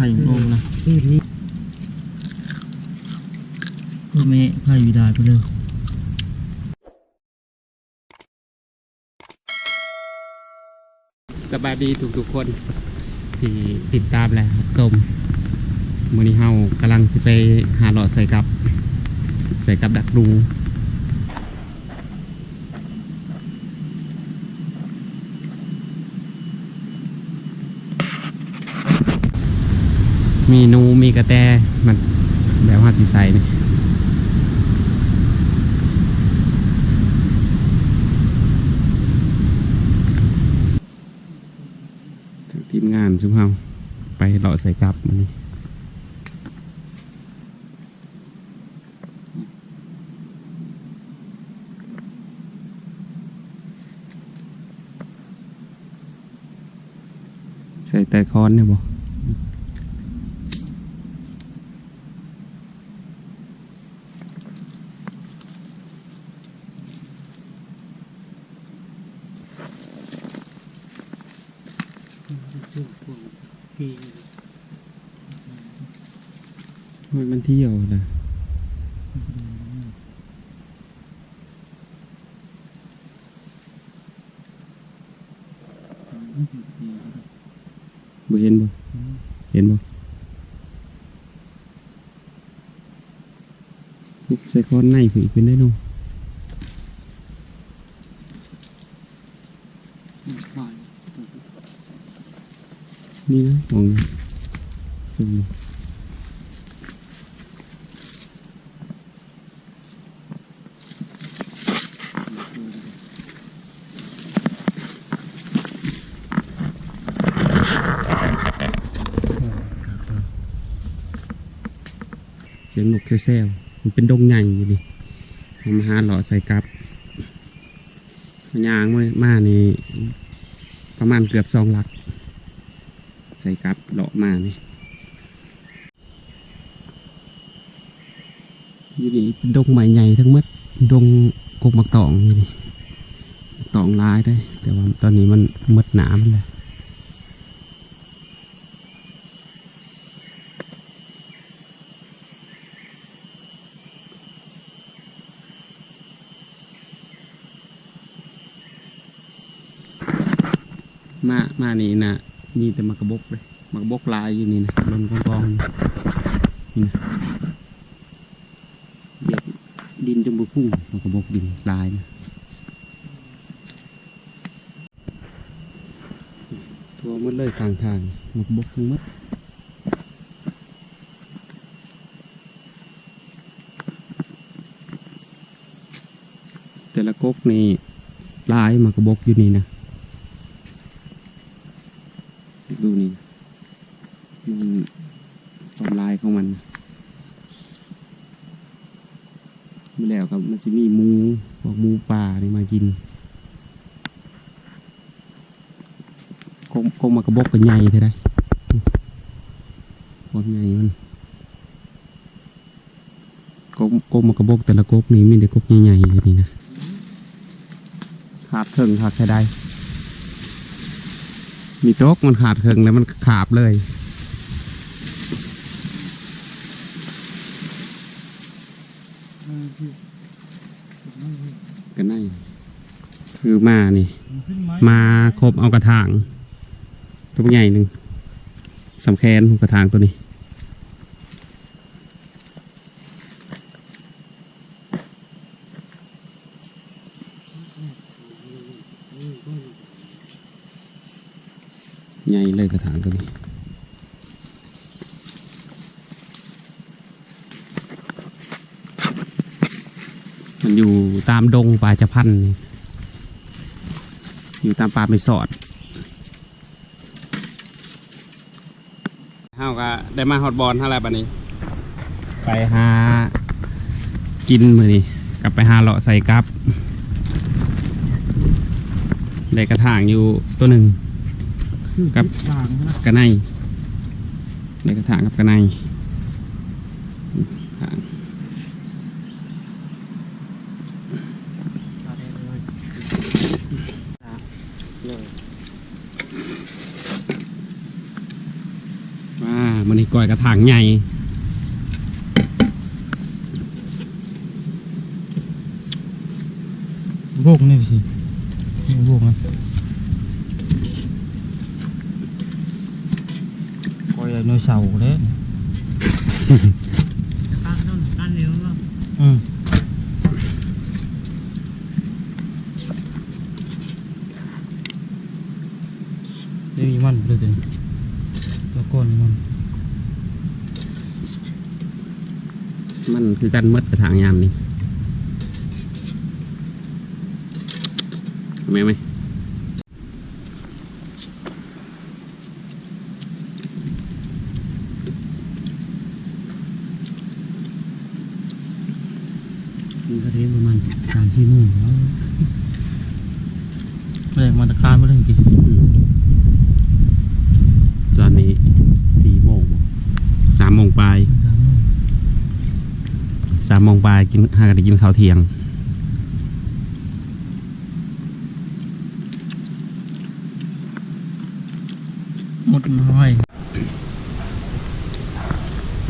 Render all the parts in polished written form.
ข่โอ่งนะก็ไม่ไข่วิดาไปเลยสบายดีทุกคนที่ติดตามแล้วครับส้มมื้อนี้เฮากำลังสิไปหาหลอดใส่กับดักรูมีนูมีกระแตมันแบบว่าสีใสนี่ทีมงานชุมเฮาไปหลอดใส่กับมันนี่ใส่แต่ค้อนเนี่ยบ่มันเที่ยวเลยบ่เห็นบ่เห็นบ่ทุกใส่ค้อนในผีเป็นได้ดูนี่นะมองซูมเสียงนกแซ่ๆมันเป็นดงใหญ่อยู่ดิมาหาหล่อใส่กับยางมานี่ประมาณเกือบ2 ลักใส่กับหล่อมานี่อยู่นี่เป็นดงใหม่ใหญ่ทั้งหมดดงกกมักตองอยู่นี่ตองลายได้แต่ว่าตอนนี้มันหมดหนามเลยมานี่นะมีแต่มากระบกเลยมากระบกลายอยู่นี่นะลนกองนี่นะเหยียบดินจมูกพุ่งมากระบกดินลายนะทั่วหมดเลยทางมากระบกทั้งหมดแต่ละกกนี่ลายมากระบกอยู่นี่นะดูนี่มันความลายของมันไม่แล้วครับมันจะมีหมูพวกหมูป่านี่มากินกมากระบอกกันใหญ่เท่าไรความใหญ่มันกมากระบอกแต่ละกกนี่มีแต่กกใหญ่ๆอยู่นี่นะขาดเครื่องขาดใครได้มีโต๊ะมันขาดเครื่องแล้วมันขาบเลยกันได้คือมานี่มาครบเอากระถางตัวใหญ่หนึ่งสำแคนกระถางตัวนี้ใหญ่เลยกระถางตัวนี้มันอยู่ตามดงป่าจะพันอยู่ตามป่าไม่สอดเฮาก็ได้มาฮอดบอลเท่าไรบ้านี้ไปหากินมือนี่กลับไปหาเลาะใส่กับได้กระถางอยู่ตัวหนึ่งกับกระไนในกระถางกับกระไนม มันนี่ก้อยกระถางใหญ่โบกนี่สิโบกนะก้อยน้อยเสาเลยการเลี้ยงแล้วเดี๋ยวมีมันเลยเดี๋ยวแล้วก้อนมันคือกันมดกระถางยามนี่ไหมมันก็เทประมาณ3-4 โมงแล้วแรงมาตะการไม่ได้จริงตอนนี้4 โมง3 โมงปลาย3 โมงปลายกินหากันกินข้าวเที่ยงหมดน้อย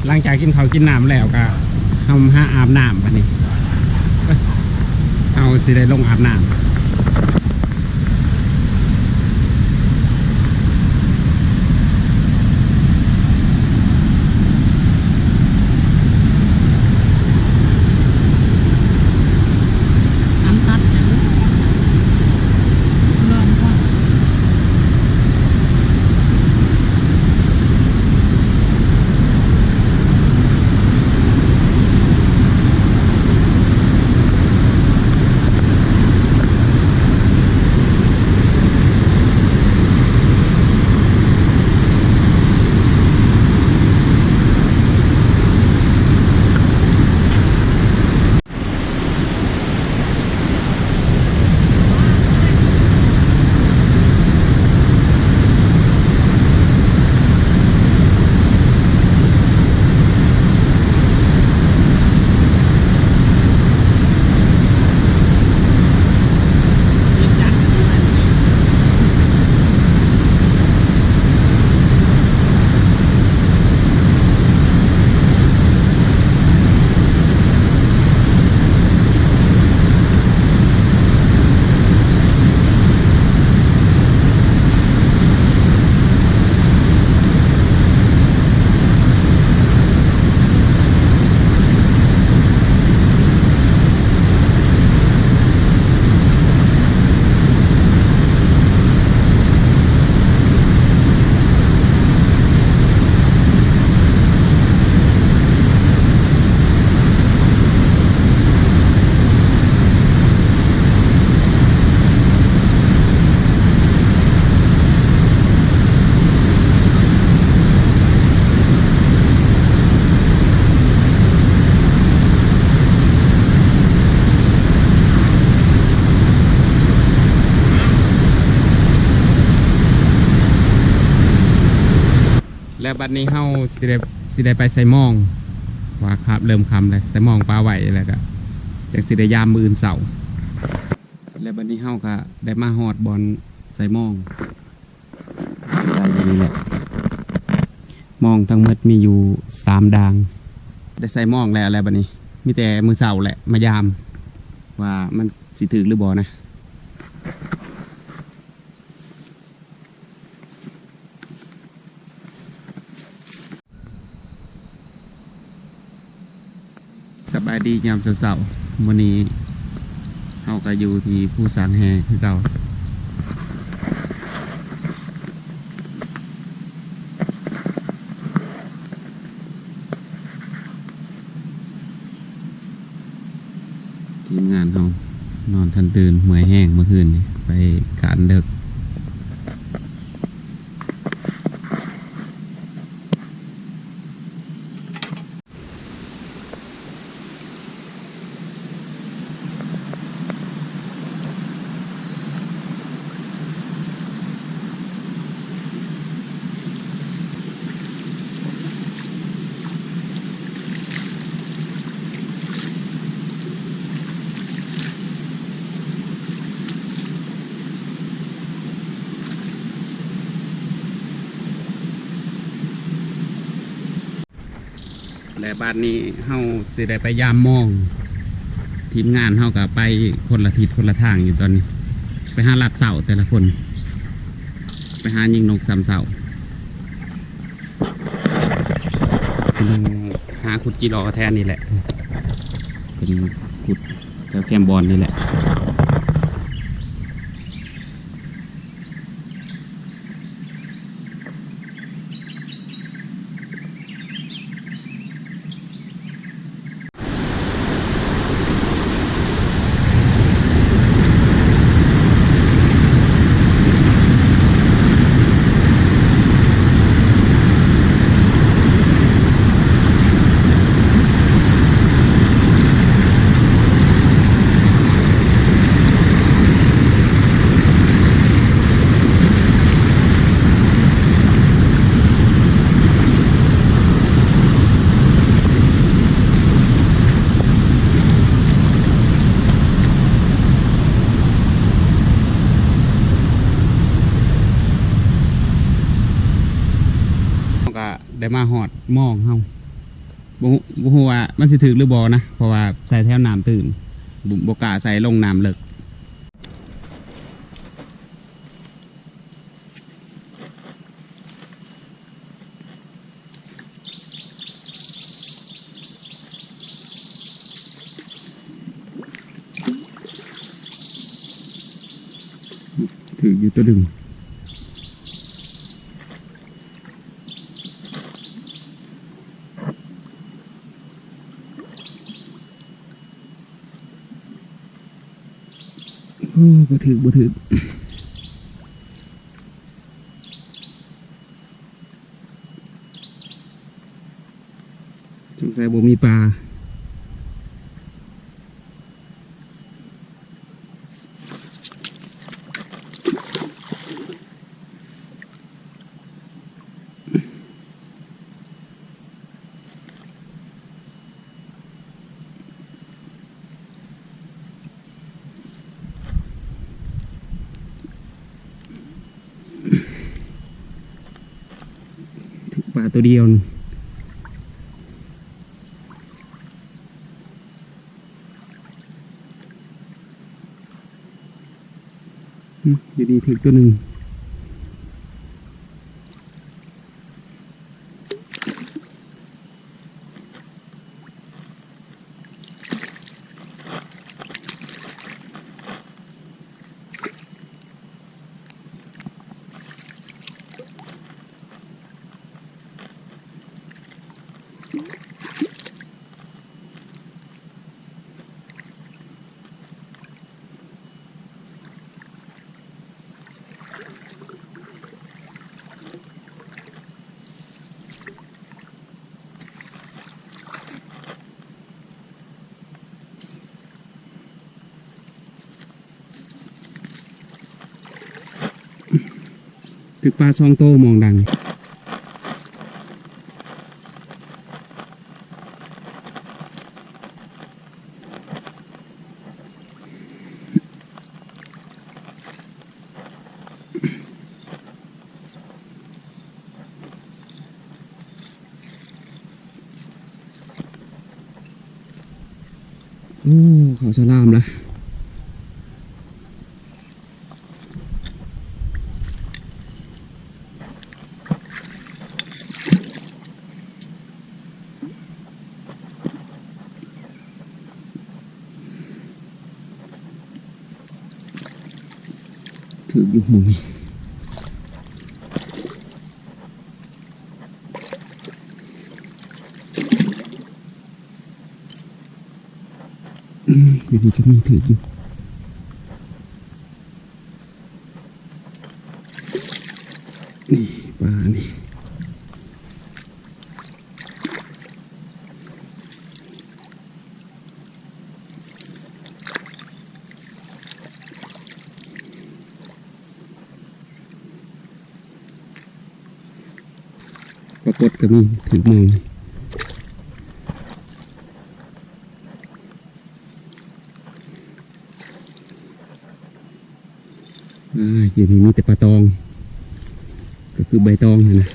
หลังจากกินข้าวกินน้ำแล้วก็เอาหาอาบน้ำกันนี่เอาสิได้ลงอาบน้ำแล้วบัดนี้เฮาสิได้ไปใส่หม้องว่าครับเริ่มคำเลยใส่หม้องปลาไหวแล้วก็จากสิได้ยามมื้ออื่นเสาร์แล้วบัดนี้เฮาก็ได้มาฮอดบอลใส่หม้องใส่อย่างนี้แหละหม้องทั้งหมดมีอยู่3 ด่างได้ใส่หม้องแล้วบัดนี้มีแต่มื้อเสาร์แหละมายามว่ามันสิถึกหรือบ่นะสบายดียามเสาร์ๆวันนี้เราก็อยู่ที่ผู้สางแฮคือเก่าทีมงานเรานอนทันตื่นเมื่อยแห้งเมื่อคืนไปการเด็ก และบ้านนี้เฮาสิได้ไปยามมอง ทีมงานเฮากับไปคนละทิศคนละทางอยู่ตอนนี้ ไปหาลัดเสาแต่ละคน ไปหายิงนกซ้ำเสาหาขุดจีรอแทนนี่แหละเป็นขุดแถวแคมบอลนี่แหละก็ได้มาหอดมองเฮาบ่ฮู้ว่ามันสิถึกหรือบ่นะเพราะว่าใส่แถวน้ำตื่นบ่กล้าใส่ลงน้ำเลิกถืออยู่ตัวดึงโอ้บ่ถือสงสัยบ่มีปลาถือปลาตัวเดียวอยู่ดีถือตัวหนึ่งถือปลาซองโตมองดังโอ้เขาสลามละถืออยู่หมุนอยู่ดีก็มีถืออยู่นี่ปลานี่ปรากฏก็มีถือมืออยู่นี่มีแต่ปลาตองก็คือใบตองนะ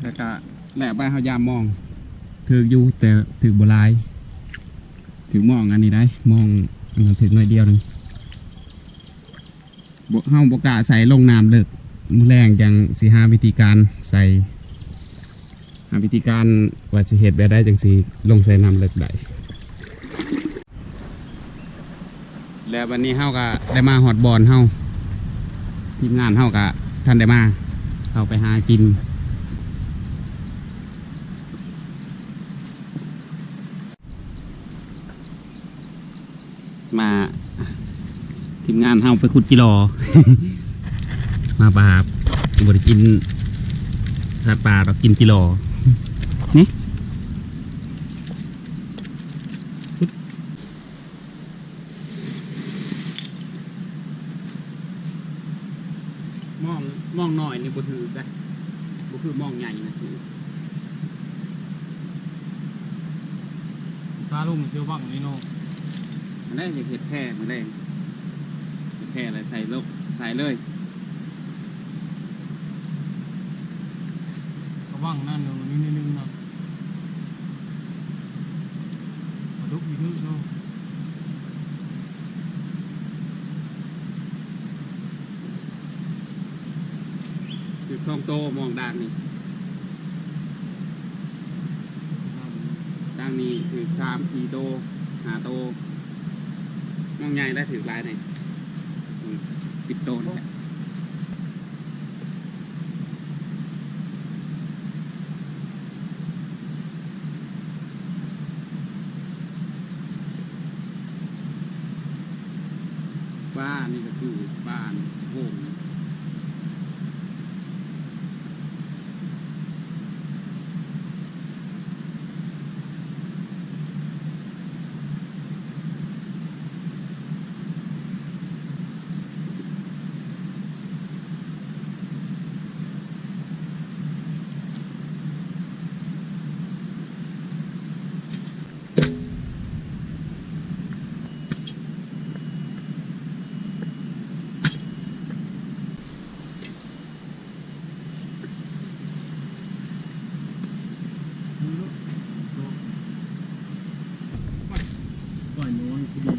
แล้วก็แหละไปเขายามมองถืออยู่แต่ถือโบราณถือมองอันนี้ได้มองอันนั้นถือหน่อยเดียวนึงเฮาบกะใส่ลงน้ำเลิกมือแรงจังสิหาวิธีการใส่หาวิธีการว่าสิเฮ็ดแบบได้จังสิลงใส่น้ำเลิกได้แล้ววันนี้เฮาก็ได้มาฮอดบอนเฮาทีมงานเฮาก็ท่านได้มาเข้าไปหากินมาทีมงานเฮาไปขุดจิรอ มาปลาบริกินสัตว์ป่าเรากินจิรอนี่มองหน่อยนี่บ่ถือจ้ะบ่คือมองใหญ่นะถือ ตาลุงเจียวบังนี่โน่ มันได้เห็ดแค่มันได้เห็ดแค่อะไรใส่ลงใส่เลย กระบังนั่นเนาะนี่นึงเนาะกระดุกอีกนึงเนาะ คือช่องโตมองด้านนี้ด้านนี้คือ3-4 โต 5 โตมองใหญ่ได้ถือลายไหน10 โตนี่แหละบ้านนี่ก็คือบ้านโฮมปล่อยน้อยสิดี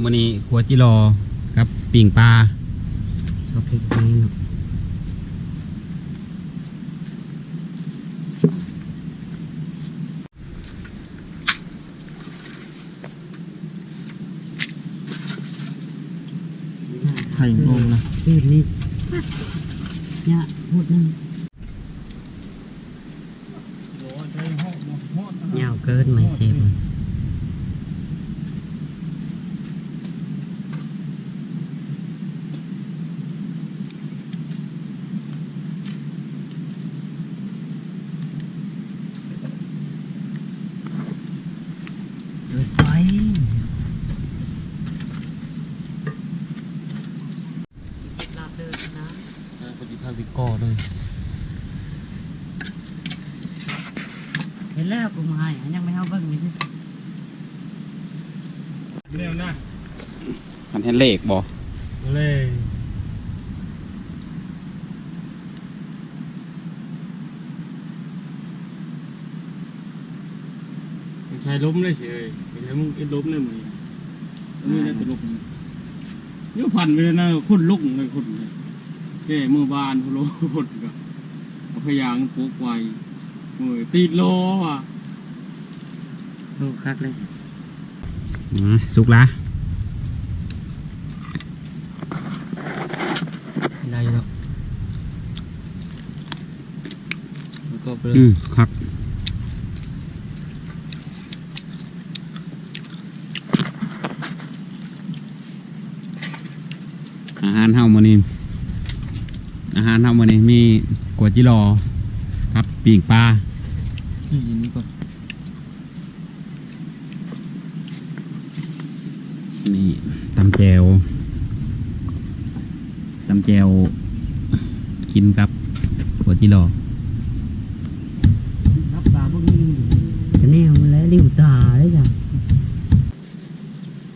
มื้อนี้ขัวจิรอกับปิ่งปลาชอบพริกนี้เนาะไข่งงนะ ปืนนี่เนี่ยพูดนึงยาวเกินไม่เสียบเกิดไปลาบเดินนะ ปฏิภาณวิกอเลย เห็นแล้วกูมาให้ยังไม่เอาเบิ่งนี่สิ เร็วนะ คันเห็นเลขบ่ เลย เ ถ่ายล้มเลยเฉยถ่ายมึงไอ้ล้มเลยมึงนี่น่าจะล้มเยอะพันไปเลยนะคนลุกเลยคนเลยแก่มือบานพโลคนก็เอาพยางโผล่ไวมือตีโลว่ะ ดูคักเลย สุกละ ได้อยู่แล้วก็ไป ครับ อาหารเฮามื้อนี้มีกัวจิรอครับปีกปลา นี่อย่างนี้ก่อน นี่ตำแจวกินกับกัวจิรอ รับตาพวกนี้จะแนวมันแล้วริ้วตาได้จ้ะ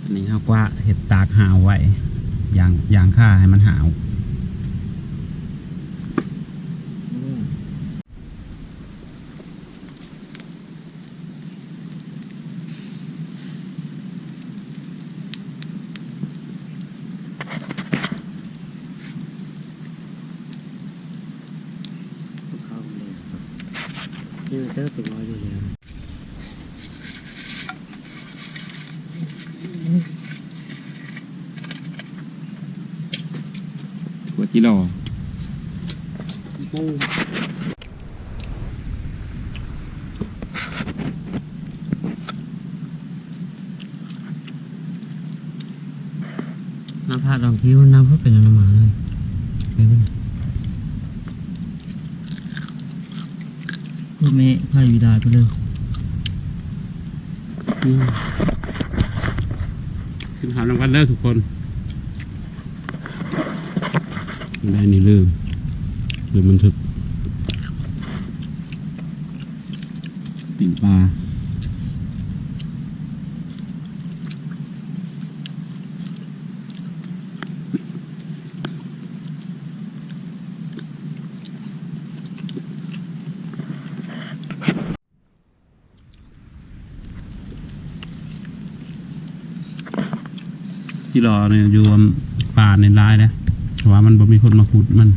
อันนี้เฮากว่าเห็ดตากหาวไว้อย่างค่าให้มันหาวยืดเติร์ตัวอยู่แล้ว กัวจิรอ น้ำพาดลองคิ้วน้ำเพื่อเป็นน้ำหมาเลยไปเป็นพวกแม่ไพ่วิดาไปเลย ขึ้นเขาลงกันเด้อทุกคนได้นี่ลืมมันถึกปิ่งปลาที่รอเนี่ยอยู่ป่าในร้ายนะเพราะว่ามันบ่มีคนมาขุดมัน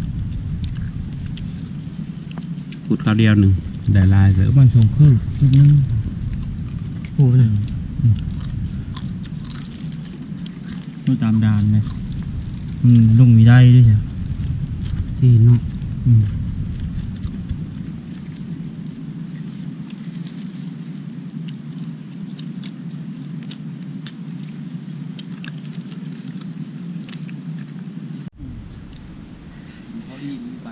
ขุดคราวเดียวหนึ่งได้ลายเสือ บ้านชงคือนิดนึง โอ้ย มาตามดานเลยลงมีได้ด้วยจ้ะ ที่เนาะ เขาดีไป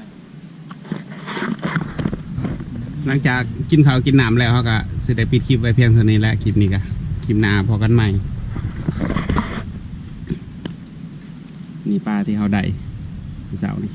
หลังจากกินข้าวกินน้ำแล้วเขาก็สิได้ปิดคลิปไว้เพียงเท่านี้แหละคลิปนี้ก็คลิปหน้าพอกันใหม่นี่ปลาที่เขาได้เสาร์นี่